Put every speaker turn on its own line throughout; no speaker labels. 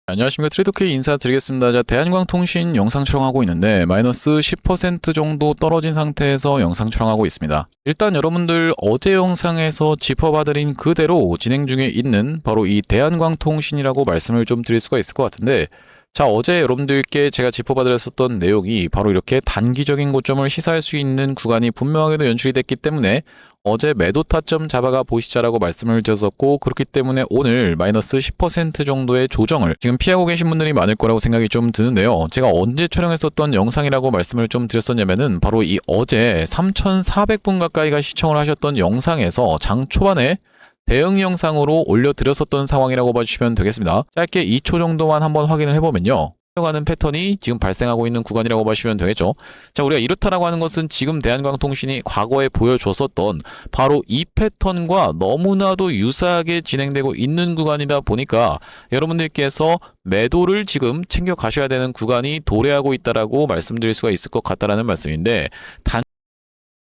안녕하십니까. 트레이더K 인사드리겠습니다. 자, 대한광통신 영상 촬영하고 있는데 마이너스 10% 정도 떨어진 상태에서 영상 촬영하고 있습니다. 일단 여러분들 어제 영상에서 짚어봐드린 그대로 진행 중에 있는 바로 이 대한광통신이라고 말씀을 좀 드릴 수가 있을 것 같은데, 자, 어제 여러분들께 제가 짚어봐드렸었던 내용이 바로 이렇게 단기적인 고점을 시사할 수 있는 구간이 분명하게도 연출이 됐기 때문에 어제 매도 타점 잡아가 보시자라고 말씀을 드렸었고, 그렇기 때문에 오늘 마이너스 10% 정도의 조정을 지금 피하고 계신 분들이 많을 거라고 생각이 좀 드는데요. 제가 언제 촬영했었던 영상이라고 말씀을 좀 드렸었냐면은 바로 이 어제 3,400분 가까이가 시청을 하셨던 영상에서 장 초반에 대응 영상으로 올려드렸었던 상황이라고 봐주시면 되겠습니다. 짧게 2초 정도만 한번 확인을 해보면요, 가는 패턴이 지금 발생하고 있는 구간이라고 보시면 되겠죠. 자, 우리가 이렇다라고 하는 것은 지금 대한광통신이 과거에 보여줬었던 바로 이 패턴과 너무나도 유사하게 진행되고 있는 구간이다 보니까 여러분들께서 매도를 지금 챙겨 가셔야 되는 구간이 도래하고 있다라고 말씀드릴 수가 있을 것 같다라는 말씀인데,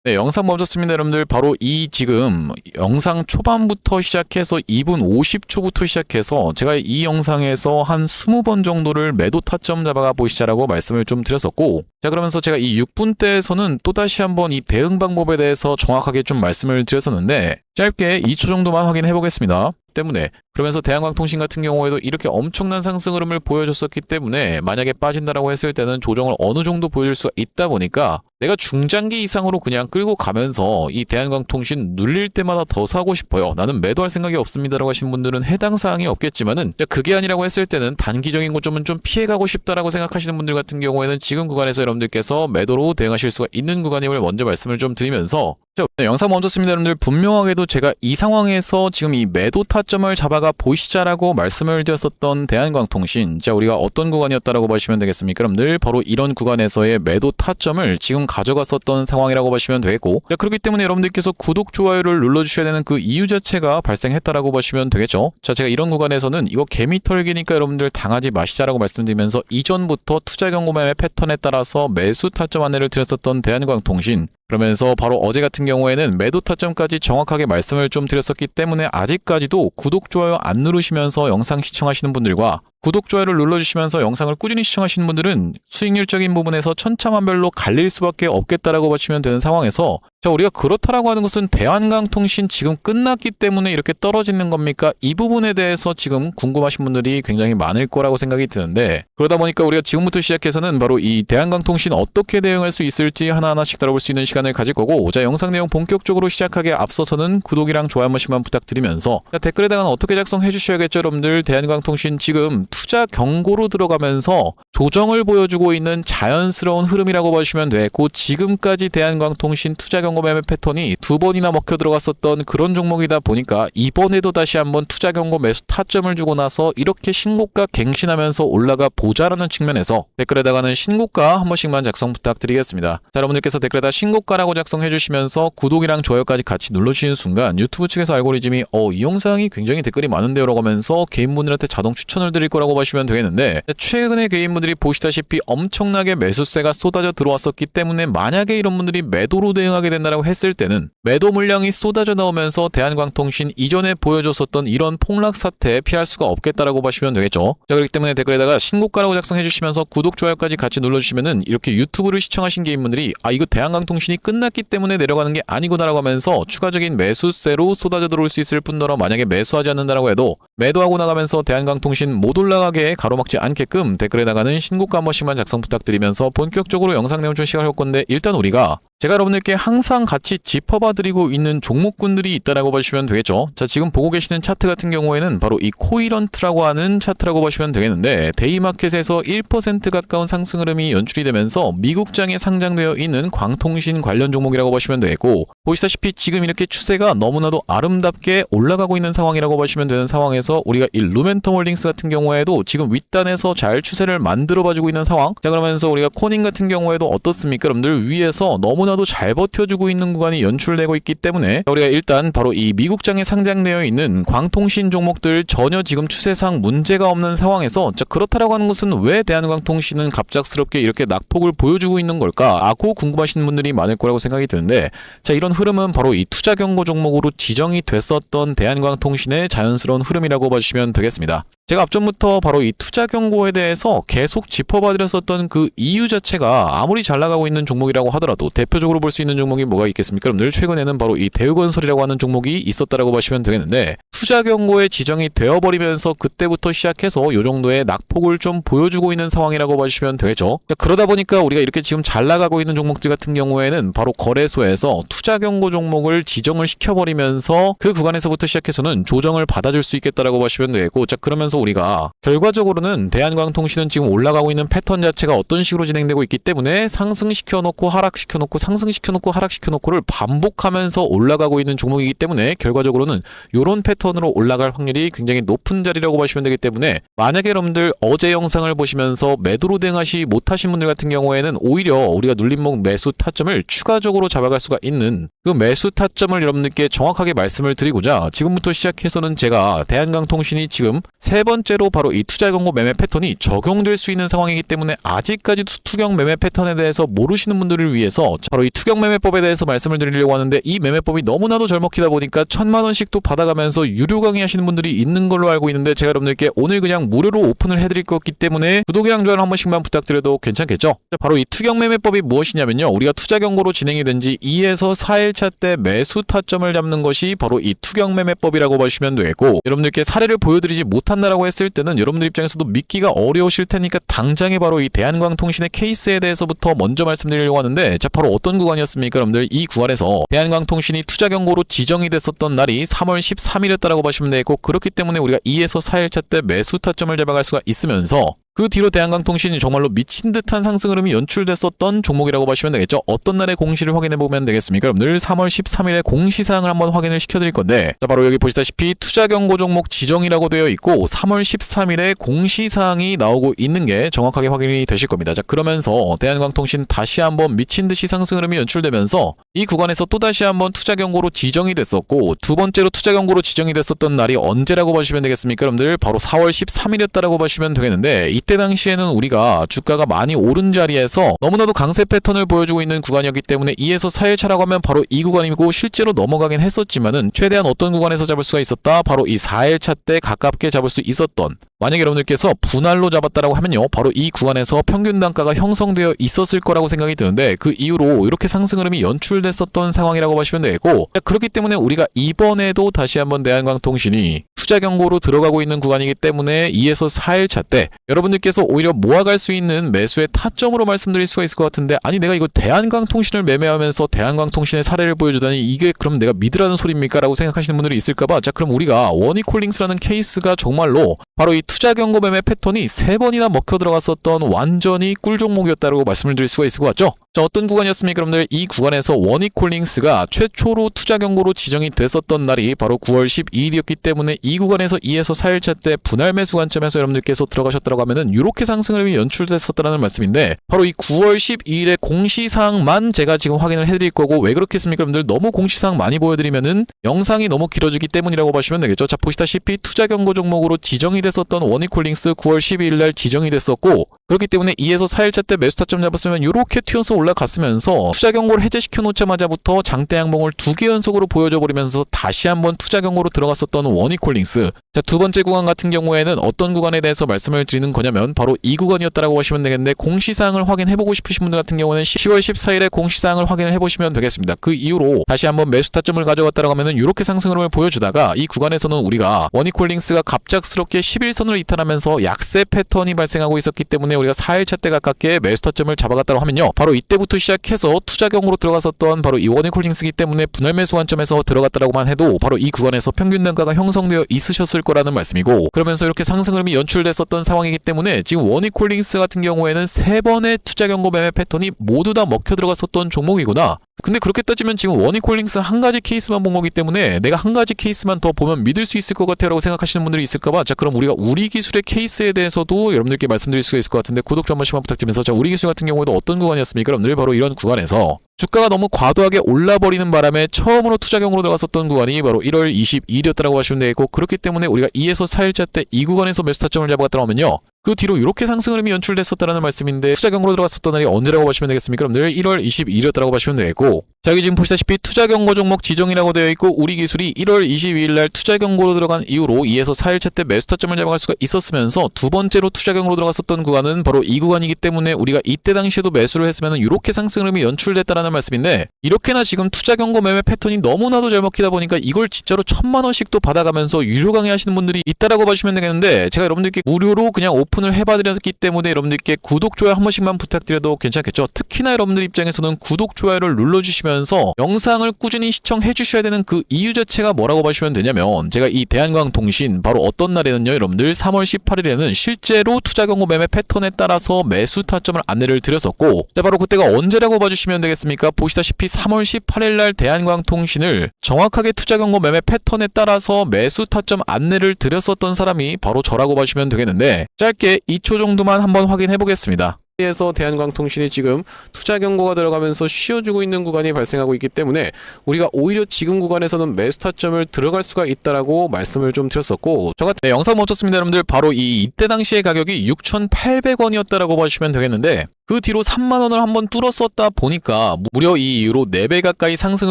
네, 영상 멈췄습니다. 여러분들 바로 이 지금 영상 초반부터 시작해서 2분 50초부터 시작해서 제가 이 영상에서 한 20번 정도를 매도 타점 잡아가 보시자라고 말씀을 좀 드렸었고, 자, 그러면서 제가 이 6분대에서는 또다시 한번 이 대응 방법에 대해서 정확하게 좀 말씀을 드렸었는데 짧게 2초 정도만 확인해 보겠습니다. 때문에 그러면서 대한광통신 같은 경우에도 이렇게 엄청난 상승 흐름을 보여줬었기 때문에 만약에 빠진다라고 했을 때는 조정을 어느 정도 보여줄 수가 있다 보니까 내가 중장기 이상으로 그냥 끌고 가면서 이 대한광통신 눌릴 때마다 더 사고 싶어요, 나는 매도할 생각이 없습니다라고 하신 분들은 해당 사항이 없겠지만은, 그게 아니라고 했을 때는 단기적인 고점은 좀 피해가고 싶다라고 생각하시는 분들 같은 경우에는 지금 구간에서 여러분들께서 매도로 대응하실 수가 있는 구간임을 먼저 말씀을 좀 드리면서, 자, 네, 영상 멈췄습니다. 여러분들 분명하게도 제가 이 상황에서 지금 이 매도 타점을 잡아가 보시자라고 말씀을 드렸었던 대한광통신, 자, 우리가 어떤 구간이었다라고 보시면 되겠습니까? 여러분들 바로 이런 구간에서의 매도 타점을 지금 가져갔었던 상황이라고 보시면 되겠고, 자, 그렇기 때문에 여러분들께서 구독, 좋아요를 눌러주셔야 되는 그 이유 자체가 발생했다라고 보시면 되겠죠. 자, 제가 이런 구간에서는 이거 개미 털기니까 여러분들 당하지 마시자라고 말씀드리면서 이전부터 투자 경고매매 패턴에 따라서 매수 타점 안내를 드렸었던 대한광통신, 그러면서 바로 어제 같은 경우에는 매도 타점까지 정확하게 말씀을 좀 드렸었기 때문에 아직까지도 구독, 좋아요 안 누르시면서 영상 시청하시는 분들과 구독, 좋아요를 눌러주시면서 영상을 꾸준히 시청하시는 분들은 수익률적인 부분에서 천차만별로 갈릴 수밖에 없겠다라고 보시면 되는 상황에서, 자, 우리가 그렇다라고 하는 것은 대한광통신 지금 끝났기 때문에 이렇게 떨어지는 겁니까? 이 부분에 대해서 지금 궁금하신 분들이 굉장히 많을 거라고 생각이 드는데, 그러다 보니까 우리가 지금부터 시작해서는 바로 이 대한광통신 어떻게 대응할 수 있을지 하나하나씩 다뤄볼 수 있는 시간을 가질 거고, 자, 영상 내용 본격적으로 시작하기에 앞서서는 구독이랑 좋아요 한 번씩만 부탁드리면서, 자, 댓글에다가 어떻게 작성해 주셔야겠죠. 여러분들 대한광통신 지금 투자 경고로 들어가면서 조정을 보여주고 있는 자연스러운 흐름이라고 보시면 되고, 지금까지 대한광통신 투자 경고 매매 패턴이 2번이나 먹혀 들어갔었던 그런 종목이다 보니까 이번에도 다시 한번 투자 경고 매수 타점을 주고 나서 이렇게 신고가 갱신하면서 올라가 보자라는 측면에서 댓글에다가는 신고가 한 번씩만 작성 부탁드리겠습니다. 자, 여러분들께서 댓글에다 신고가라고 작성해 주시면서 구독이랑 좋아요까지 같이 눌러주시는 순간 유튜브 측에서 알고리즘이 이 영상이 굉장히 댓글이 많은데요 라고 하면서 개인분들한테 자동 추천을 드릴 거라고 보시면 되겠는데, 최근에 개인분들이 보시다시피 엄청나게 매수세가 쏟아져 들어왔었기 때문에 만약에 이런 분들이 매도로 대응하게 된다고 했을 때는 매도 물량이 쏟아져 나오면서 대한광통신 이전에 보여줬었던 이런 폭락 사태 피할 수가 없겠다라고 보시면 되겠죠. 자, 그렇기 때문에 댓글에다가 신고가라고 작성해 주시면서 구독, 좋아요까지 같이 눌러주시면은 이렇게 유튜브를 시청하신 개인분들이 이거 대한광통신이 끝났기 때문에 내려가는 게 아니구나라고 하면서 추가적인 매수세로 쏟아져 들어올 수 있을 뿐더러 만약에 매수하지 않는다라고 해도 매도하고 나가면서 대한광통신 못 올라가게 가로막지 않게끔 댓글에다가는 신고가 한 번씩만 작성 부탁드리면서 본격적으로 영상 내용 좀 시작할 건데, 일단 우리가 제가 여러분들께 항상 같이 짚어봐 드리고 있는 종목군들이 있다라고 보시면 되겠죠. 자, 지금 보고 계시는 차트 같은 경우에는 바로 이 코이런트라고 하는 차트라고 보시면 되겠는데, 데이마켓에서 1% 가까운 상승 흐름이 연출이 되면서 미국장에 상장되어 있는 광통신 관련 종목이라고 보시면 되겠고, 보시다시피 지금 이렇게 추세가 너무나도 아름답게 올라가고 있는 상황이라고 보시면 되는 상황에서 우리가 이 루멘텀 홀딩스 같은 경우에도 지금 윗단에서 잘 추세를 만들어 봐주고 있는 상황. 자, 그러면서 우리가 코닝 같은 경우에도 어떻습니까? 여러분들 위에서 너무나도 잘 버텨주고 있는 구간이 연출되고 있기 때문에 우리가 일단 바로 이 미국장에 상장되어 있는 광통신 종목들 전혀 지금 추세상 문제가 없는 상황에서, 자, 그렇다라고 하는 것은 왜 대한광통신은 갑작스럽게 이렇게 낙폭을 보여주고 있는 걸까? 라고 궁금하신 분들이 많을 거라고 생각이 드는데, 자, 이런 흐름은 바로 이 투자 경고 종목으로 지정이 됐었던 대한광통신의 자연스러운 흐름이라고 봐주시면 되겠습니다. 제가 앞전부터 바로 이 투자 경고에 대해서 계속 짚어봐드렸었던 그 이유 자체가 아무리 잘 나가고 있는 종목이라고 하더라도 대표적으로 볼 수 있는 종목이 뭐가 있겠습니까? 여러분들 최근에는 바로 이 대우건설이라고 하는 종목이 있었다라고 보시면 되겠는데 투자 경고에 지정이 되어버리면서 그때부터 시작해서 요 정도의 낙폭을 좀 보여주고 있는 상황이라고 봐주시면 되겠죠. 그러다 보니까 우리가 이렇게 지금 잘 나가고 있는 종목들 같은 경우에는 바로 거래소에서 투자 경고 종목을 지정을 시켜버리면서 그 구간에서부터 시작해서는 조정을 받아줄 수 있겠다라고 보시면 되겠고, 자 그러면서 우리가 결과적으로는 대한광통신은 지금 올라가고 있는 패턴 자체가 어떤 식으로 진행되고 있기 때문에 상승시켜놓고 하락시켜놓고 상승시켜놓고 하락시켜놓고를 반복하면서 올라가고 있는 종목이기 때문에 결과적으로는 이런 패턴으로 올라갈 확률이 굉장히 높은 자리라고 보시면 되기 때문에 만약에 여러분들 어제 영상을 보시면서 매도로 대응하시 못하신 분들 같은 경우에는 오히려 우리가 눌림목 매수 타점을 추가적으로 잡아갈 수가 있는 그 매수 타점을 여러분들께 정확하게 말씀을 드리고자 지금부터 시작해서는 제가 대한광통신이 지금 세 번째로 바로 이 투자 경고 매매 패턴이 적용될 수 있는 상황이기 때문에 아직까지 투경 매매 패턴에 대해서 모르시는 분들을 위해서 바로 이 투경 매매법에 대해서 말씀을 드리려고 하는데, 이 매매법이 너무나도 잘 먹히다 보니까 1000만원씩 또 받아가면서 유료 강의 하시는 분들이 있는 걸로 알고 있는데 제가 여러분들께 오늘 그냥 무료로 오픈을 해드릴 거기 때문에 구독이랑 좋아요 한 번씩만 부탁드려도 괜찮겠죠? 바로 이 투경 매매법이 무엇이냐면요, 우리가 투자 경고로 진행이 된 지 2에서 4일차 때 매수 타점을 잡는 것이 바로 이 투경 매매법이라고 보시면 되고, 여러분들께 사례를 보여드리지 못한다라고 했을 때는 여러분들 입장에서도 믿기가 어려우실 테니까 당장에 바로 이 대한광통신의 케이스에 대해서부터 먼저 말씀드리려고 하는데, 자 바로 어떤 구간이었습니까? 여러분들 이 구간에서 대한광통신이 투자 경고로 지정이 됐었던 날이 3월 13일이었다라고 보시면 되고, 그렇기 때문에 우리가 2에서 4일차 때 매수 타점을 잡아갈 수가 있으면서 그 뒤로 대한광통신이 정말로 미친 듯한 상승 흐름이 연출됐었던 종목이라고 보시면 되겠죠. 어떤 날의 공시를 확인해 보면 되겠습니까? 여러분들 3월 13일에 공시사항을 한번 확인을 시켜드릴 건데, 자 바로 여기 보시다시피 투자 경고 종목 지정이라고 되어 있고 3월 13일에 공시사항이 나오고 있는 게 정확하게 확인이 되실 겁니다. 자 그러면서 대한광통신 다시 한번 미친 듯이 상승 흐름이 연출되면서 이 구간에서 또 다시 한번 투자 경고로 지정이 됐었고, 두 번째로 투자 경고로 지정이 됐었던 날이 언제라고 보시면 되겠습니까? 여러분들 바로 4월 13일이었다라고 보시면 되겠는데, 이때 당시에는 우리가 주가가 많이 오른 자리에서 너무나도 강세 패턴을 보여주고 있는 구간이었기 때문에 2에서 4일차라고 하면 바로 이 구간이고, 실제로 넘어가긴 했었지만은 최대한 어떤 구간에서 잡을 수가 있었다? 바로 이 4일차 때 가깝게 잡을 수 있었던, 만약에 여러분들께서 분할로 잡았다라고 하면요 바로 이 구간에서 평균 단가가 형성되어 있었을 거라고 생각이 드는데, 그 이후로 이렇게 상승 흐름이 연출됐었던 상황이라고 보시면 되고, 그렇기 때문에 우리가 이번에도 다시 한번 대한광통신이 투자 경고로 들어가고 있는 구간이기 때문에 2에서 4일차 때 여러분들께서 오히려 모아갈 수 있는 매수의 타점으로 말씀드릴 수가 있을 것 같은데, 아니 내가 이거 대한광통신을 매매하면서 대한광통신의 사례를 보여주다니 이게 그럼 내가 믿으라는 소리입니까? 라고 생각하시는 분들이 있을까봐, 자 그럼 우리가 원익홀딩스라는 케이스가 정말로 바로 이 투자 경고 매매 패턴이 3번이나 먹혀 들어갔었던 완전히 꿀 종목이었다고 말씀을 드릴 수가 있을 것 같죠? 자 어떤 구간이었습니까? 여러분들 이 구간에서 원익홀딩스가 최초로 투자 경고로 지정이 됐었던 날이 바로 9월 12일이었기 때문에 이 구간에서 2에서 4일차 때 분할 매수 관점에서 여러분들께서 들어가셨다고 하면은 이렇게 상승 흐름이 연출됐었다는 말씀인데, 바로 이 9월 12일의 공시사항만 제가 지금 확인을 해드릴 거고, 왜 그렇게 했습니까? 여러분들 너무 공시사항 많이 보여드리면은 영상이 너무 길어지기 때문이라고 보시면 되겠죠. 자 보시다시피 투자 경고 종목으로 지정이 됐었던 원익홀딩스 9월 12일 날 지정이 됐었고, 그렇기 때문에 2에서 4일차 때 매수 타점 잡았으면 이렇게 튀어서 올라갔으면서 투자 경고를 해제시켜 놓자마자부터 장대 양봉을 2개 연속으로 보여줘 버리면서 다시 한번 투자 경고로 들어갔었던 원익홀딩스. 자 두 번째 구간 같은 경우에는 어떤 구간에 대해서 말씀을 드리는 거냐면 바로 이 구간이었다라고 보시면 되겠는데, 공시사항을 확인해보고 싶으신 분들 같은 경우는 10월 14일에 공시사항을 확인을 해보시면 되겠습니다. 그 이후로 다시 한번 매수 타점을 가져갔다라고 하면은 이렇게 상승 흐름을 보여주다가 이 구간에서는 우리가 원익홀딩스가 갑작스럽게 11선을 이탈하면서 약세 패턴이 발생하고 있었기 때문에 우리가 4일차 때 가깝게 매수 타점을 잡아갔다고 하면요 바로 이때부터 시작해서 투자 경고로 들어갔었던 바로 이 원익홀딩스이기 때문에 분할 매수 관점에서 들어갔다라고만 해도 바로 이 구간에서 평균 단가가 형성되어 있으셨을 거라는 말씀이고, 그러면서 이렇게 상승 흐름이 연출됐었던 상황이기 때문에 지금 원익홀딩스 같은 경우에는 3번의 투자 경고 매매 패턴이 모두 다 먹혀 들어갔었던 종목이구나. 근데 그렇게 따지면 지금 원익홀딩스 한 가지 케이스만 본 거기 때문에 내가 한 가지 케이스만 더 보면 믿을 수 있을 것 같아요 라고 생각하시는 분들이 있을까봐, 자 그럼 우리가 우리 기술의 케이스에 대해서도 여러분들께 말씀드릴 수가 있을 것 같은데 구독 좀 한 번씩만 부탁드리면서, 자 우리 기술 같은 경우에도 어떤 구간이었습니까? 여러분들 바로 이런 구간에서 주가가 너무 과도하게 올라버리는 바람에 처음으로 투자 경고로 들어갔었던 구간이 바로 1월 22일이었다라고 하시면 되겠고, 그렇기 때문에 우리가 2에서 4일차 때 이 구간에서 매수 타점을 잡아갔다고 하면요 그 뒤로 이렇게 상승 흐름이 연출됐었다는 말씀인데, 투자 경고로 들어갔었던 날이 언제라고 보시면 되겠습니까? 여러분들 1월 22일이었다라고 보시면 되겠고, 자, 여기 지금 보시다시피 투자 경고 종목 지정이라고 되어 있고 우리 기술이 1월 22일 날 투자 경고로 들어간 이후로 2에서 4일차 때 매수 타점을 잡아갈 수가 있었으면서 두 번째로 투자 경고로 들어갔었던 구간은 바로 이 구간이기 때문에 우리가 이때 당시에도 매수를 했으면 이렇게 상승 흐름이 연출됐다라는 말씀인데, 이렇게나 지금 투자 경고 매매 패턴이 너무나도 잘 먹히다 보니까 이걸 진짜로 1000만 원씩도 받아가면서 유료 강의하시는 분들이 있다라고 봐주시면 되겠는데, 제가 여러분들께 무료로 그냥 오픈을 해봐드렸기 때문에 여러분들께 구독 좋아요 한 번씩만 부탁드려도 괜찮겠죠? 특히나 여러분들 입장에서는 구독 좋아요를 눌러주시면 영상을 꾸준히 시청해 주셔야 되는 그 이유 자체가 뭐라고 보시면 되냐면, 제가 이 대한광통신 바로 어떤 날에는요 여러분들 3월 18일에는 실제로 투자 경고 매매 패턴에 따라서 매수 타점을 안내를 드렸었고, 자 바로 그때가 언제라고 봐주시면 되겠습니까? 보시다시피 3월 18일 날 대한광통신을 정확하게 투자 경고 매매 패턴에 따라서 매수 타점 안내를 드렸었던 사람이 바로 저라고 봐주시면 되겠는데, 짧게 2초 정도만 한번 확인해 보겠습니다. 에서 대한광통신이 지금 투자 경고가 들어가면서 쉬어주고 있는 구간이 발생하고 있기 때문에 우리가 오히려 지금 구간에서는 매수 타점을 들어갈 수가 있다라고 말씀을 좀 드렸었고, 저 같은 영상 멈췄습니다 여러분들. 바로 이때 당시의 가격이 6,800원이었다라고 봐주시면 되겠는데, 그 뒤로 3만원을 한번 뚫었었다 보니까 무려 이 이후로 4배 가까이 상승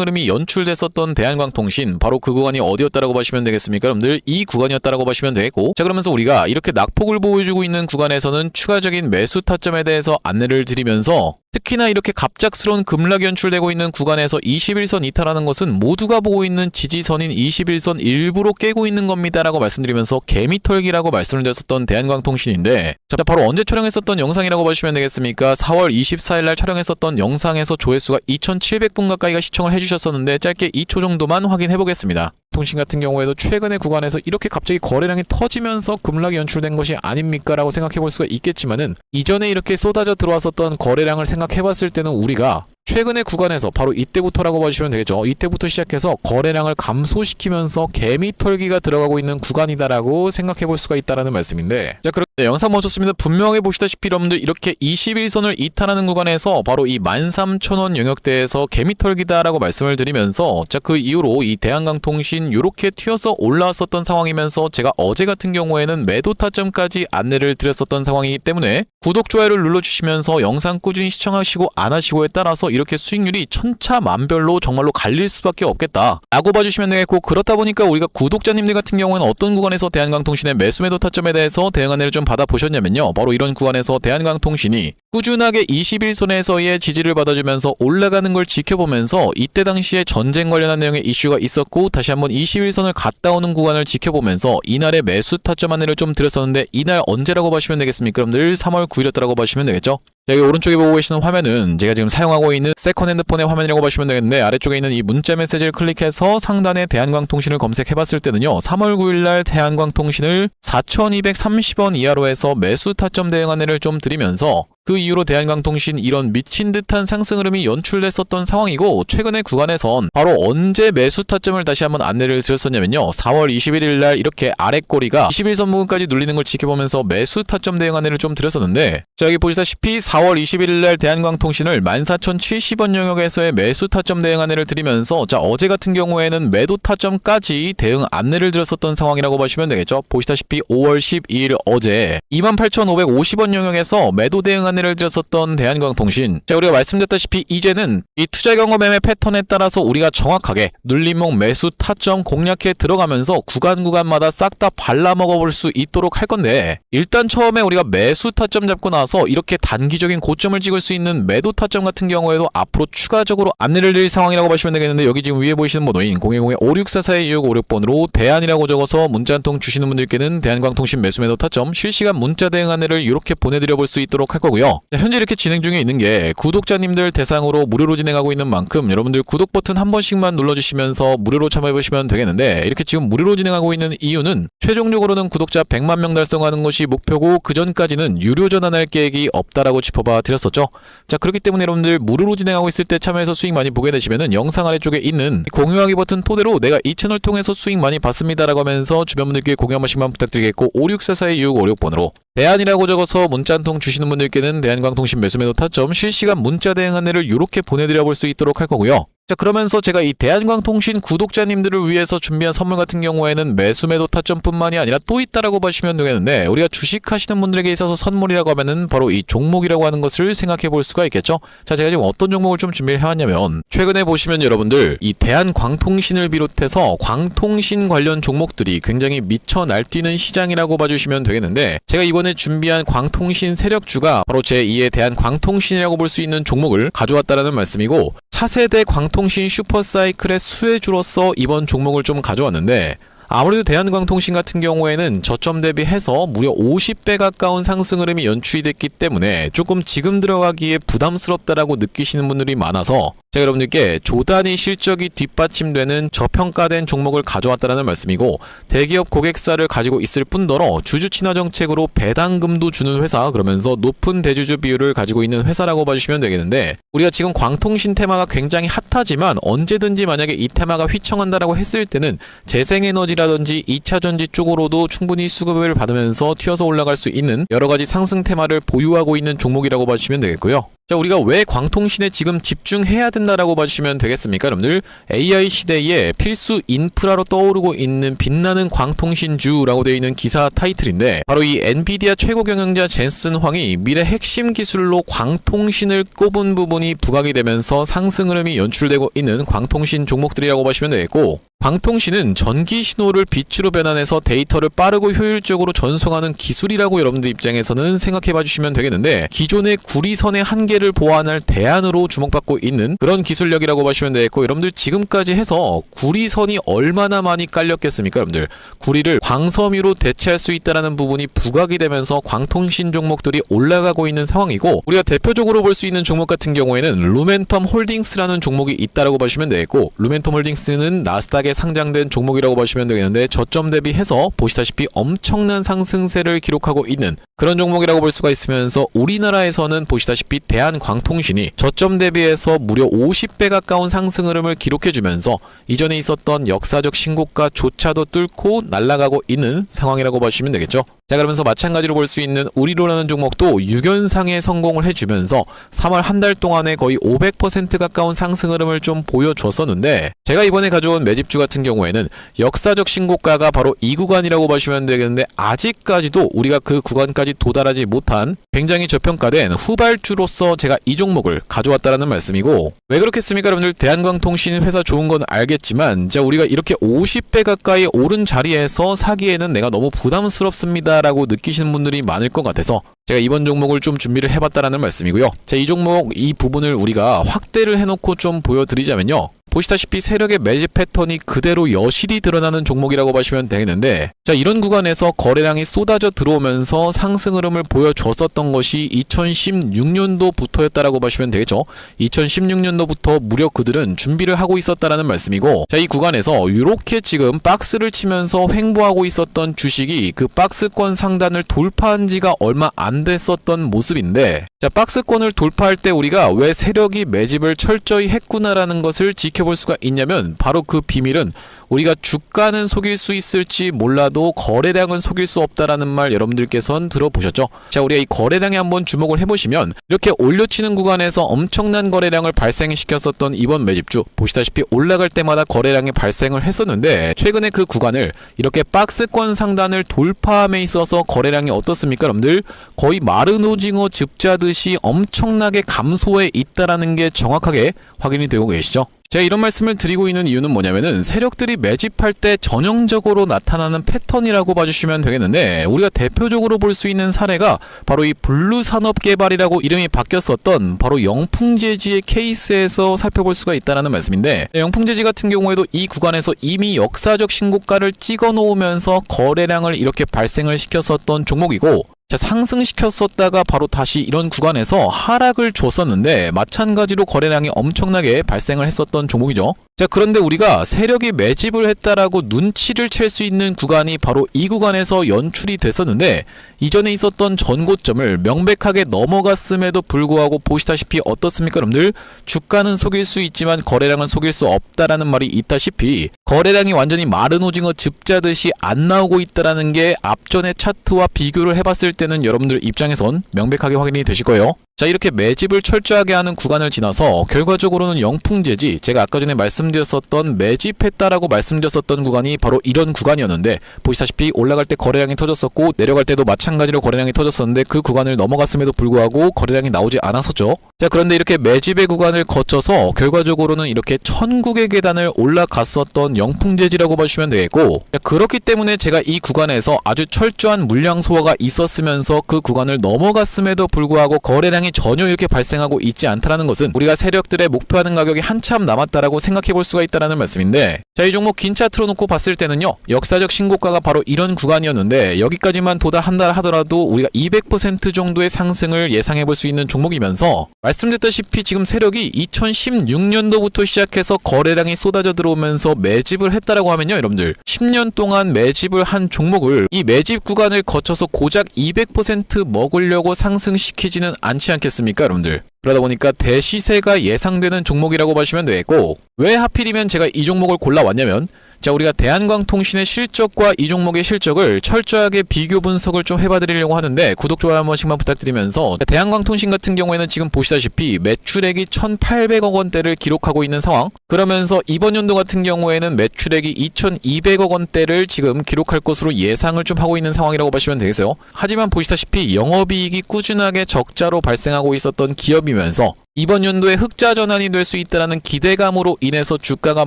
흐름이 연출됐었던 대한광통신, 바로 그 구간이 어디였다라고 보시면 되겠습니까 여러분들? 이 구간이었다라고 보시면 되겠고, 자 그러면서 우리가 이렇게 낙폭을 보여주고 있는 구간에서는 추가적인 매수 타점에 대해서 안내를 드리면서, 특히나 이렇게 갑작스러운 급락이 연출되고 있는 구간에서 21선 이탈하는 것은 모두가 보고 있는 지지선인 21선 일부러 깨고 있는 겁니다 라고 말씀드리면서 개미털기라고 말씀을 드렸었던 대한광통신인데, 자 바로 언제 촬영했었던 영상이라고 보시면 되겠습니까? 4월 24일 날 촬영했었던 영상에서 조회수가 2700분 가까이가 시청을 해주셨었는데, 짧게 2초 정도만 확인해 보겠습니다. 통신 같은 경우에도 최근의 구간에서 이렇게 갑자기 거래량이 터지면서 급락이 연출된 것이 아닙니까 라고 생각해 볼 수가 있겠지만은, 이전에 이렇게 쏟아져 들어왔었던 거래량을 생각해 봤을 때는 우리가 최근의 구간에서 바로 이때부터라고 봐주시면 되겠죠. 이때부터 시작해서 거래량을 감소시키면서 개미 털기가 들어가고 있는 구간이다라고 생각해 볼 수가 있다라는 말씀인데, 자 그렇게 영상 멈췄습니다. 분명히 보시다시피 여러분들 이렇게 21선을 이탈하는 구간에서 바로 이 13,000원 영역대에서 개미 털기다라고 말씀을 드리면서, 자 그 이후로 이 대한광통신 요렇게 튀어서 올라왔었던 상황이면서 제가 어제 같은 경우에는 매도 타점까지 안내를 드렸었던 상황이기 때문에 구독 좋아요를 눌러주시면서 영상 꾸준히 시청하시고 안 하시고에 따라서 이렇게 수익률이 천차만별로 정말로 갈릴 수밖에 없겠다 라고 봐주시면 되겠고, 그렇다 보니까 우리가 구독자님들 같은 경우에는 어떤 구간에서 대한광통신의 매수 매도 타점에 대해서 대응 안내를 좀 받아보셨냐면요, 바로 이런 구간에서 대한광통신이 꾸준하게 21선에서의 지지를 받아주면서 올라가는 걸 지켜보면서, 이때 당시에 전쟁 관련한 내용의 이슈가 있었고 다시 한번 21선을 갔다 오는 구간을 지켜보면서 이날의 매수 타점 안내를 좀 드렸었는데, 이날 언제라고 보시면 되겠습니까 여러분들? 3월 9일이었다고 보시면 되겠죠. 여기 오른쪽에 보고 계시는 화면은 제가 지금 사용하고 있는 세컨 핸드폰의 화면이라고 보시면 되겠는데, 아래쪽에 있는 이 문자 메시지를 클릭해서 상단에 대한광통신을 검색해봤을 때는요, 3월 9일날 대한광통신을 4,230원 이하로 해서 매수 타점 대응 안내를 좀 드리면서, 그 이후로 대한광통신 이런 미친 듯한 상승 흐름이 연출됐었던 상황이고, 최근의 구간에선 바로 언제 매수 타점을 다시 한번 안내를 드렸었냐면요, 4월 21일 날 이렇게 아랫꼬리가 21선 부근까지 눌리는 걸 지켜보면서 매수 타점 대응 안내를 좀 드렸었는데, 자 여기 보시다시피 4월 21일 날 대한광통신을 14,070원 영역에서의 매수 타점 대응 안내를 드리면서, 자 어제 같은 경우에는 매도 타점까지 대응 안내를 드렸었던 상황이라고 보시면 되겠죠. 보시다시피 5월 12일 어제 28,550원 영역에서 매도 대응 안내를 드렸었던 대한광통신, 자 우리가 말씀드렸다시피 이제는 이 투자 경고 매매 패턴에 따라서 우리가 정확하게 눌림목 매수 타점 공략해 들어가면서 구간마다 싹 다 발라먹어 볼 수 있도록 할 건데, 일단 처음에 우리가 매수 타점 잡고 나서 이렇게 단기적인 고점을 찍을 수 있는 매도 타점 같은 경우에도 앞으로 추가적으로 안내를 드릴 상황이라고 보시면 되겠는데, 여기 지금 위에 보이시는 번호인 010-5644-2656번으로 대안이라고 적어서 문자 한 통 주시는 분들께는 대한광통신 매수 매도 타점 실시간 문자 대응 안내를 이렇게 보내드려 볼 수 있도록 할 거고요. 현재 이렇게 진행 중에 있는 게 구독자님들 대상으로 무료로 진행하고 있는 만큼 여러분들 구독 버튼 한 번씩만 눌러주시면서 무료로 참여해보시면 되겠는데, 이렇게 지금 무료로 진행하고 있는 이유는 최종적으로는 구독자 100만 명 달성하는 것이 목표고, 그 전까지는 유료 전환할 계획이 없다라고 짚어봐 드렸었죠. 자 그렇기 때문에 여러분들 무료로 진행하고 있을 때 참여해서 수익 많이 보게 되시면은 영상 아래쪽에 있는 공유하기 버튼 토대로 내가 이 채널 통해서 수익 많이 봤습니다 라고 하면서 주변 분들께 공유 한 번씩만 부탁드리겠고, 5644-2656번호로 대안이라고 적어서 문자 한 통 주시는 분들께는 대한광통신 매수 매도 타점 실시간 문자 대응 안내를 이렇게 보내드려 볼 수 있도록 할 거고요. 자, 그러면서 제가 이 대한광통신 구독자님들을 위해서 준비한 선물 같은 경우에는 매수 매도 타점뿐만이 아니라 또 있다라고 보시면 되겠는데, 우리가 주식하시는 분들에게 있어서 선물이라고 하면은 바로 이 종목이라고 하는 것을 생각해 볼 수가 있겠죠. 자, 제가 지금 어떤 종목을 좀 준비를 해왔냐면, 최근에 보시면 여러분들 이 대한광통신을 비롯해서 광통신 관련 종목들이 굉장히 미쳐 날뛰는 시장이라고 봐주시면 되겠는데, 제가 이번에 준비한 광통신 세력주가 바로 제2의 대한광통신이라고 볼 수 있는 종목을 가져왔다라는 말씀이고, 차세대 광통신 슈퍼사이클의 수혜주로서 이번 종목을 좀 가져왔는데, 아무래도 대한광통신 같은 경우에는 저점 대비해서 무려 50배 가까운 상승 흐름이 연출이 됐기 때문에 조금 지금 들어가기에 부담스럽다라고 느끼시는 분들이 많아서 제가 여러분들께 조단위 실적이 뒷받침되는 저평가된 종목을 가져왔다는 말씀이고, 대기업 고객사를 가지고 있을 뿐더러 주주 친화 정책으로 배당금도 주는 회사, 그러면서 높은 대주주 비율을 가지고 있는 회사라고 봐주시면 되겠는데, 우리가 지금 광통신 테마가 굉장히 핫하지만 언제든지 만약에 이 테마가 휘청한다라고 했을 때는 재생에너지라든지 2차전지 쪽으로도 충분히 수급을 받으면서 튀어서 올라갈 수 있는 여러가지 상승 테마를 보유하고 있는 종목이라고 봐주시면 되겠고요. 자, 우리가 왜 광통신에 지금 집중해야 된다라고 봐주시면 되겠습니까? 여러분들, AI 시대에 필수 인프라로 떠오르고 있는 빛나는 광통신주라고 되어 있는 기사 타이틀인데, 바로 이 엔비디아 최고 경영자 젠슨 황이 미래 핵심 기술로 광통신을 꼽은 부분이 부각이 되면서 상승 흐름이 연출되고 있는 광통신 종목들이라고 보시면 되겠고, 광통신은 전기 신호를 빛으로 변환해서 데이터를 빠르고 효율적으로 전송하는 기술이라고 여러분들 입장에서는 생각해 봐주시면 되겠는데, 기존의 구리선의 한계를 보완할 대안으로 주목받고 있는 그런 기술력이라고 보시면 되겠고, 여러분들 지금까지 해서 구리선이 얼마나 많이 깔렸겠습니까? 여러분들 구리를 광섬유로 대체할 수 있다는 부분이 부각이 되면서 광통신 종목들이 올라가고 있는 상황이고, 우리가 대표적으로 볼 수 있는 종목 같은 경우에는 루멘텀 홀딩스라는 종목이 있다라고 보시면 되겠고, 루멘텀 홀딩스는 나스닥에 상장된 종목이라고 보시면 되겠는데, 저점 대비해서 보시다시피 엄청난 상승세를 기록하고 있는 그런 종목이라고 볼 수가 있으면서, 우리나라에서는 보시다시피 대한광통신이 저점 대비해서 무려 50배 가까운 상승 흐름을 기록해주면서 이전에 있었던 역사적 신고가조차도 뚫고 날아가고 있는 상황이라고 보시면 되겠죠. 자, 그러면서 마찬가지로 볼 수 있는 우리로라는 종목도 6연상에 성공을 해주면서 3월 한 달 동안에 거의 500% 가까운 상승 흐름을 좀 보여줬었는데, 제가 이번에 가져온 매집주 같은 경우에는 역사적 신고가가 바로 이 구간이라고 보시면 되겠는데, 아직까지도 우리가 그 구간까지 도달하지 못한 굉장히 저평가된 후발주로서 제가 이 종목을 가져왔다는 말씀이고, 왜 그렇겠습니까? 여러분들, 대한광통신 회사 좋은 건 알겠지만, 자, 우리가 이렇게 50배 가까이 오른 자리에서 사기에는 내가 너무 부담스럽습니다 라고 느끼시는 분들이 많을 것 같아서 제가 이번 종목을 좀 준비를 해봤다라는 말씀이고요. 자, 이 종목 이 부분을 우리가 확대를 해놓고 좀 보여드리자면요, 보시다시피 세력의 매집 패턴이 그대로 여실히 드러나는 종목이라고 보시면 되겠는데, 자, 이런 구간에서 거래량이 쏟아져 들어오면서 상승 흐름을 보여줬었던 것이 2016년도부터였다라고 보시면 되겠죠. 2016년도부터 무려 그들은 준비를 하고 있었다라는 말씀이고, 자, 이 구간에서 이렇게 지금 박스를 치면서 횡보하고 있었던 주식이 그 박스권 상단을 돌파한 지가 얼마 안 됐었던 모습인데, 자, 박스권을 돌파할 때 우리가 왜 세력이 매집을 철저히 했구나라는 것을 지켜볼 수가 있냐면, 바로 그 비밀은 우리가 주가는 속일 수 있을지 몰라도 거래량은 속일 수 없다라는 말 여러분들께서는 들어보셨죠? 자, 우리가 이 거래량에 한번 주목을 해보시면, 이렇게 올려치는 구간에서 엄청난 거래량을 발생시켰었던 이번 매집주, 보시다시피 올라갈 때마다 거래량이 발생을 했었는데, 최근에 그 구간을 이렇게 박스권 상단을 돌파함에 있어서 거래량이 어떻습니까? 여러분들, 거의 마른 오징어 즙자듯이 엄청나게 감소해 있다라는 게 정확하게 확인이 되고 계시죠? 제가 이런 말씀을 드리고 있는 이유는 뭐냐면은, 세력들이 매집할 때 전형적으로 나타나는 패턴이라고 봐주시면 되겠는데, 우리가 대표적으로 볼 수 있는 사례가 바로 이 블루산업개발이라고 이름이 바뀌었었던 바로 영풍재지의 케이스에서 살펴볼 수가 있다는 말씀인데, 영풍재지 같은 경우에도 이 구간에서 이미 역사적 신고가를 찍어 놓으면서 거래량을 이렇게 발생을 시켰었던 종목이고, 자, 상승시켰었다가 바로 다시 이런 구간에서 하락을 줬었는데, 마찬가지로 거래량이 엄청나게 발생을 했었던 종목이죠. 자, 그런데 우리가 세력이 매집을 했다라고 눈치를 챌 수 있는 구간이 바로 이 구간에서 연출이 됐었는데, 이전에 있었던 전고점을 명백하게 넘어갔음에도 불구하고 보시다시피 어떻습니까? 여러분들, 주가는 속일 수 있지만 거래량은 속일 수 없다라는 말이 있다시피 거래량이 완전히 마른 오징어 즙자듯이 안 나오고 있다라는 게 앞전의 차트와 비교를 해봤을 때는 여러분들 입장에선 명백하게 확인이 되실 거예요. 자, 이렇게 매집을 철저하게 하는 구간을 지나서 결과적으로는 영풍재지, 제가 아까 전에 말씀드렸었던 매집했다라고 말씀드렸었던 구간이 바로 이런 구간이었는데, 보시다시피 올라갈 때 거래량이 터졌었고 내려갈 때도 마찬가지로 거래량이 터졌었는데 그 구간을 넘어갔음에도 불구하고 거래량이 나오지 않았었죠. 자, 그런데 이렇게 매집의 구간을 거쳐서 결과적으로는 이렇게 천국의 계단을 올라갔었던 영풍재지라고 보시면 되겠고, 자, 그렇기 때문에 제가 이 구간에서 아주 철저한 물량 소화가 있었으면서 그 구간을 넘어갔음에도 불구하고 거래량이 전혀 이렇게 발생하고 있지 않다는 것은 우리가 세력들의 목표하는 가격이 한참 남았다라고 생각해 볼 수가 있다는 말씀인데, 자, 이 종목 긴 차트로 놓고 봤을 때는요, 역사적 신고가가 바로 이런 구간이었는데 여기까지만 도달한다 하더라도 우리가 200% 정도의 상승을 예상해 볼 수 있는 종목이면서, 말씀드렸다시피 지금 세력이 2016년도부터 시작해서 거래량이 쏟아져 들어오면서 매집을 했다라고 하면요, 여러분들 10년 동안 매집을 한 종목을 이 매집 구간을 거쳐서 고작 200% 먹으려고 상승시키지는 않지 않겠습니까, 여러분들? 그러다 보니까 대시세가 예상되는 종목이라고 보시면 되겠고, 왜 하필이면 제가 이 종목을 골라왔냐면, 자, 우리가 대한광통신의 실적과 이 종목의 실적을 철저하게 비교 분석을 좀 해봐드리려고 하는데, 구독, 좋아요 한 번씩만 부탁드리면서, 대한광통신 같은 경우에는 지금 보시다시피 매출액이 1,800억 원대를 기록하고 있는 상황, 그러면서 이번 연도 같은 경우에는 매출액이 2,200억 원대를 지금 기록할 것으로 예상을 좀 하고 있는 상황이라고 보시면 되겠어요. 하지만 보시다시피 영업이익이 꾸준하게 적자로 발생하고 있었던 기업이면서 이번 연도에 흑자 전환이 될 수 있다는 기대감으로 인해서 주가가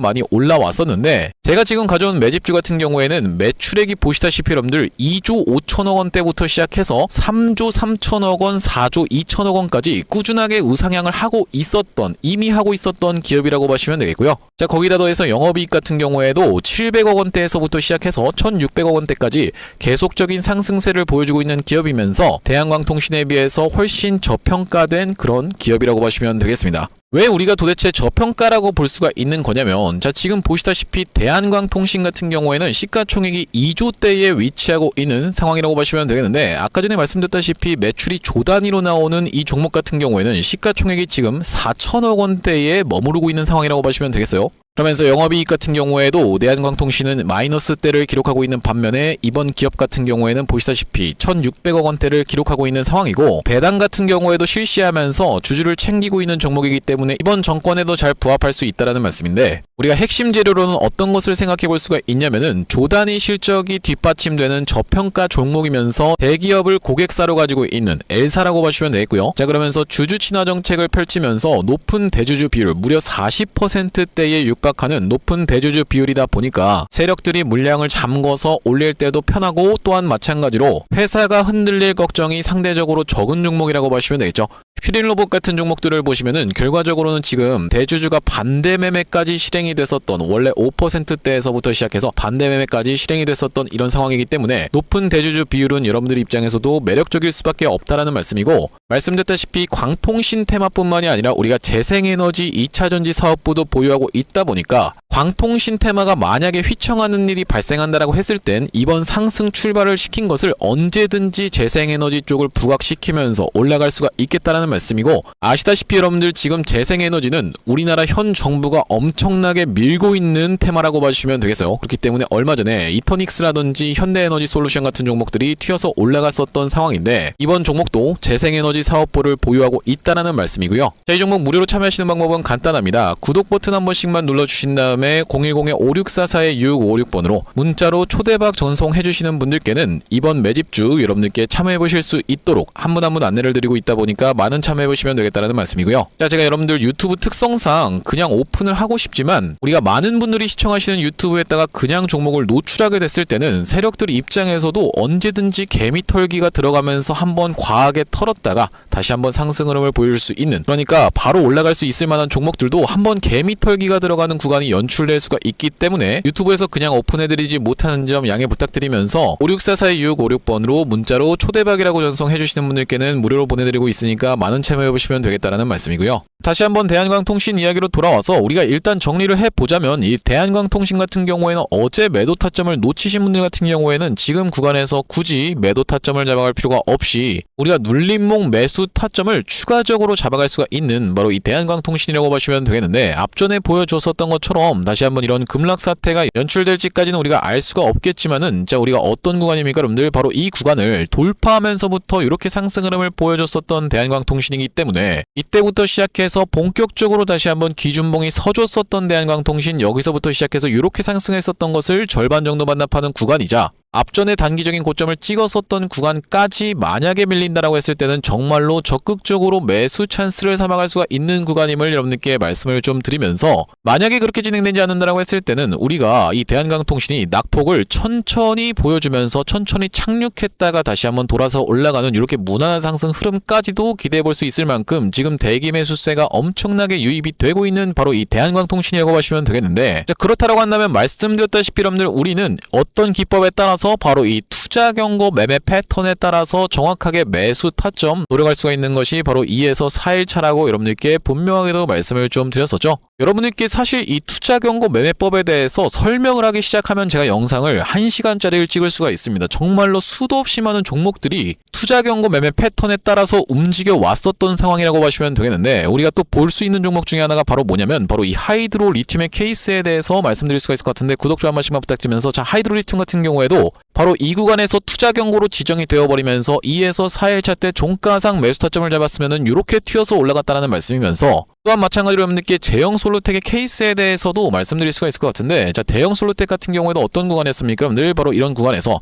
많이 올라왔었는데, 제가 지금 가져온 매집주 같은 경우에는 매출액이 보시다시피 여러분들 2조 5천억 원대부터 시작해서 3조 3천억 원, 4조 2천억 원까지 꾸준하게 우상향을 하고 있었던, 이미 하고 있었던 기업이라고 보시면 되겠고요. 자, 거기다 더해서 영업이익 같은 경우에도 700억 원대에서부터 시작해서 1,600억 원대까지 계속적인 상승세를 보여주고 있는 기업이면서 대한광통신에 비해서 훨씬 저평가된 그런 기업이라고 보시면 되겠습니다. 왜 우리가 도대체 저평가라고 볼 수가 있는 거냐면, 자, 지금 보시다시피 대한광통신 같은 경우에는 시가총액이 2조대에 위치하고 있는 상황이라고 보시면 되겠는데, 아까 전에 말씀드렸다시피 매출이 조 단위로 나오는 이 종목 같은 경우에는 시가총액이 지금 4천억 원대에 머무르고 있는 상황이라고 보시면 되겠어요. 그러면서 영업이익 같은 경우에도 대한광통신은 마이너스대를 기록하고 있는 반면에 이번 기업 같은 경우에는 보시다시피 1,600억 원대를 기록하고 있는 상황이고, 배당 같은 경우에도 실시하면서 주주를 챙기고 있는 종목이기 때문에 이번 정권에도 잘 부합할 수 있다는 말씀인데, 우리가 핵심 재료로는 어떤 것을 생각해 볼 수가 있냐면은 조단위 실적이 뒷받침되는 저평가 종목이면서 대기업을 고객사로 가지고 있는 L사라고 보시면 되겠고요. 자, 그러면서 주주 친화 정책을 펼치면서 높은 대주주 비율, 무려 40%대에 육박하는 높은 대주주 비율이다 보니까 세력들이 물량을 잠궈서 올릴 때도 편하고, 또한 마찬가지로 회사가 흔들릴 걱정이 상대적으로 적은 종목이라고 보시면 되겠죠. 슈린로봇 같은 종목들을 보시면은 결과적으로는 지금 대주주가 반대 매매까지 실행이 됐었던, 원래 5%대에서부터 시작해서 반대 매매까지 실행이 됐었던 이런 상황이기 때문에 높은 대주주 비율은 여러분들 입장에서도 매력적일 수밖에 없다라는 말씀이고, 말씀드렸다시피 광통신 테마뿐만이 아니라 우리가 재생에너지 2차전지 사업부도 보유하고 있다 보니까 광통신 테마가 만약에 휘청하는 일이 발생한다라고 했을 땐 이번 상승 출발을 시킨 것을 언제든지 재생에너지 쪽을 부각시키면서 올라갈 수가 있겠다라는 말씀이고, 아시다시피 여러분들 지금 재생에너지는 우리나라 현 정부가 엄청나게 밀고 있는 테마라고 봐주시면 되겠어요. 그렇기 때문에 얼마 전에 이터닉스라든지 현대에너지 솔루션 같은 종목들이 튀어서 올라갔었던 상황인데, 이번 종목도 재생에너지 사업부를 보유하고 있다는 말씀이고요. 자, 이 종목 무료로 참여하시는 방법은 간단합니다. 구독 버튼 한 번씩만 눌러주신 다음에 010-5644-6656번으로 문자로 초대박 전송해주시는 분들께는 이번 매집주 여러분들께 참여해보실 수 있도록 한 분 한 분 안내를 드리고 있다 보니까 많은 참여해보시면 되겠다는 말씀이고요. 자, 제가 여러분들 유튜브 특성상 그냥 오픈을 하고 싶지만, 우리가 많은 분들이 시청하시는 유튜브에다가 그냥 종목을 노출하게 됐을 때는 세력들 입장에서도 언제든지 개미털기가 들어가면서 한번 과하게 털었다가 다시 한번 상승 흐름을 보여줄 수 있는, 그러니까 바로 올라갈 수 있을 만한 종목들도 한번 개미털기가 들어가는 구간이 연출될 수가 있기 때문에 유튜브에서 그냥 오픈해드리지 못하는 점 양해 부탁드리면서 5644-2656번으로 문자로 초대박이라고 전송해주시는 분들께는 무료로 보내드리고 있으니까 많은 참여해보시면 되겠다는 말씀이고요. 다시 한번 대한광통신 이야기로 돌아와서 우리가 일단 정리를 해보자면, 이 대한광통신 같은 경우에는 어제 매도 타점을 놓치신 분들 같은 경우에는 지금 구간에서 굳이 매도 타점을 잡아갈 필요가 없이 우리가 눌림목 매수 타점을 추가적으로 잡아갈 수가 있는 바로 이 대한광통신이라고 보시면 되겠는데, 앞전에 보여줬었던 것처럼 다시 한번 이런 급락 사태가 연출될지까지는 우리가 알 수가 없겠지만은, 자, 우리가 어떤 구간입니까 여러분들? 바로 이 구간을 돌파하면서부터 이렇게 상승 흐름을 보여줬었던 대한광통신이기 때문에, 이때부터 시작해서 본격적으로 다시 한번 기준봉이 서줬었던 대한광통신, 여기서부터 시작해서 이렇게 상승했었던 것을 절반 정도 반납하는 구간이자, 앞전에 단기적인 고점을 찍었었던 구간까지 만약에 밀린다라고 했을 때는 정말로 적극적으로 매수 찬스를 삼아갈 수가 있는 구간임을 여러분들께 말씀을 좀 드리면서, 만약에 그렇게 진행되지 않는다라고 했을 때는 우리가 이 대한광통신이 낙폭을 천천히 보여주면서 천천히 착륙했다가 다시 한번 돌아서 올라가는 이렇게 무난한 상승 흐름까지도 기대해 볼 수 있을 만큼 지금 대기 매수세가 엄청나게 유입이 되고 있는 바로 이 대한광통신이라고 보시면 되겠는데, 자, 그렇다라고 한다면 말씀드렸다시피 여러분들, 우리는 어떤 기법에 따라서 바로 이 투자 경고 매매 패턴에 따라서 정확하게 매수 타점 노려갈 수가 있는 것이 바로 2에서 4일차라고 여러분들께 분명하게도 말씀을 좀 드렸었죠. 여러분들께 사실 이 투자 경고 매매법에 대해서 설명을 하기 시작하면 제가 영상을 1시간짜리를 찍을 수가 있습니다. 정말로 수도 없이 많은 종목들이 투자 경고 매매 패턴에 따라서 움직여 왔었던 상황이라고 보시면 되겠는데, 우리가 또 볼 수 있는 종목 중에 하나가 바로 뭐냐면 바로 이 하이드로 리튬의 케이스에 대해서 말씀드릴 수가 있을 것 같은데, 구독, 좋아요 한 번씩만 부탁드리면서, 자, 하이드로 리튬 같은 경우에도 바로 이 구간에서 투자 경고로 지정이 되어버리면서 2에서 4일차 때 종가상 매수 타점을 잡았으면은 이렇게 튀어서 올라갔다라는 말씀이면서, 또한 마찬가지로 여러분들께 제형 솔루텍의 케이스에 대해서도 말씀드릴 수가 있을 것 같은데, 자, 대형 솔루텍 같은 경우에도 어떤 구간이었습니까? 늘 바로 이런 구간에서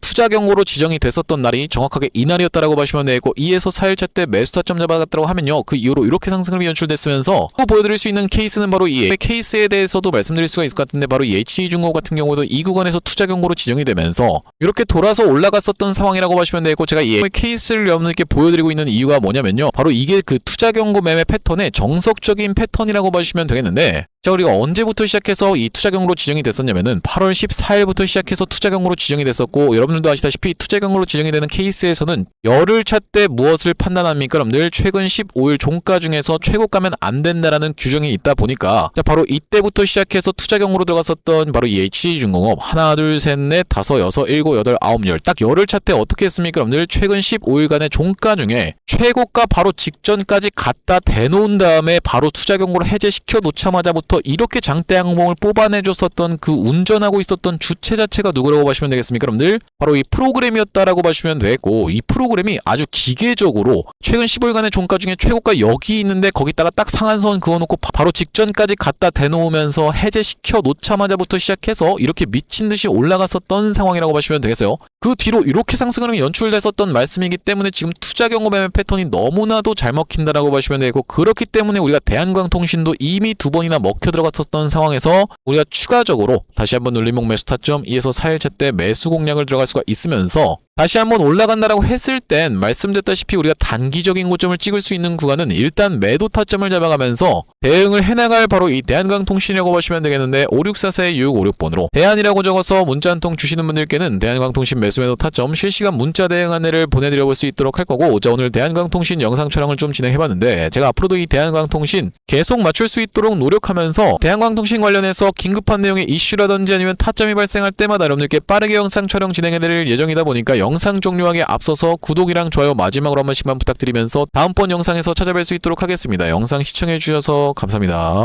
투자 경고로 지정이 됐었던 날이 정확하게 이날이었다라고 보시면 되겠고, 2에서 4일차 때 매수 타점 잡아갔다고 하면요, 그 이후로 이렇게 상승이 연출됐으면서 또 보여드릴 수 있는 케이스는 바로 이 케이스에 대해서도 말씀드릴 수가 있을 것 같은데, 바로 이 HE중공업 같은 경우도 이 구간에서 투자 경고로 지정이 되면서 이렇게 돌아서 올라갔었던 상황이라고 보시면 되겠고, 제가 이 케이스를 여러분들께 보여드리고 있는 이유가 뭐냐면요, 바로 이게 그 투자 경고 매매 패턴의 정석적인 패턴이라고 보시면 되겠는데, 자, 우리가 언제부터 시작해서 이 투자 경고로 지정이 됐었냐면은 8월 14일부터 시작해서 투자 경고로 지정이 됐었고, 여러분들도 아시다시피 투자 경고로 지정이 되는 케이스에서는 열흘차 때 무엇을 판단합니까? 여러분들 최근 15일 종가 중에서 최고가면 안 된다라는 규정이 있다 보니까, 자, 바로 이때부터 시작해서 투자 경고로 들어갔었던 바로 이 HE중공업 하나, 둘, 셋, 넷, 다섯, 여섯, 일곱, 여덟, 아홉, 열, 딱 열흘차 때 어떻게 했습니까? 여러분들 최근 15일간의 종가 중에 최고가 바로 직전까지 갖다 대놓은 다음에 바로 투자 경고를 해제시켜 놓자마자부터 이렇게 장대 항봉을 뽑아내줬었던 그 운전하고 있었던 주체 자체가 누구라고 보시면 되겠습니까? 여러분들 바로 이 프로그램이었다라고 보시면 되겠고, 이 프로그램이 아주 기계적으로 최근 15일간의 종가 중에 최고가 여기 있는데 거기다가 딱 상한선 그어놓고 바로 직전까지 갖다 대놓으면서 해제시켜 놓자마자부터 시작해서 이렇게 미친듯이 올라갔었던 상황이라고 보시면 되겠어요. 그 뒤로 이렇게 상승흐름이 연출됐었던 말씀이기 때문에 지금 투자 경고 매매 패턴이 너무나도 잘 먹힌다라고 보시면 되고, 그렇기 때문에 우리가 대한광통신도 이미 2번이나 먹혀 들어갔었던 상황에서 우리가 추가적으로 다시 한번 눌림목 매수 타점 2에서 4일차 때 매수 공략을 들어갈 수가 있으면서, 다시 한번 올라간다라고 했을 땐 말씀드렸다시피 우리가 단기적인 고점을 찍을 수 있는 구간은 일단 매도 타점을 잡아가면서 대응을 해나갈 바로 이 대한광통신이라고 보시면 되겠는데, 5644-6656번으로 대한이라고 적어서 문자 한 통 주시는 분들께는 대한광통신 매수 매도 타점 실시간 문자 대응 안내를 보내드려 볼 수 있도록 할 거고, 자, 오늘 대한광통신 영상 촬영을 좀 진행해봤는데, 제가 앞으로도 이 대한광통신 계속 맞출 수 있도록 노력하면서 대한광통신 관련해서 긴급한 내용의 이슈라든지 아니면 타점이 발생할 때마다 여러분들께 빠르게 영상 촬영 진행해드릴 예정이다 보니까 영상 종료하기에 앞서서 구독이랑 좋아요 마지막으로 한 번씩만 부탁드리면서 다음번 영상에서 찾아뵐 수 있도록 하겠습니다. 영상 시청해주셔서 감사합니다.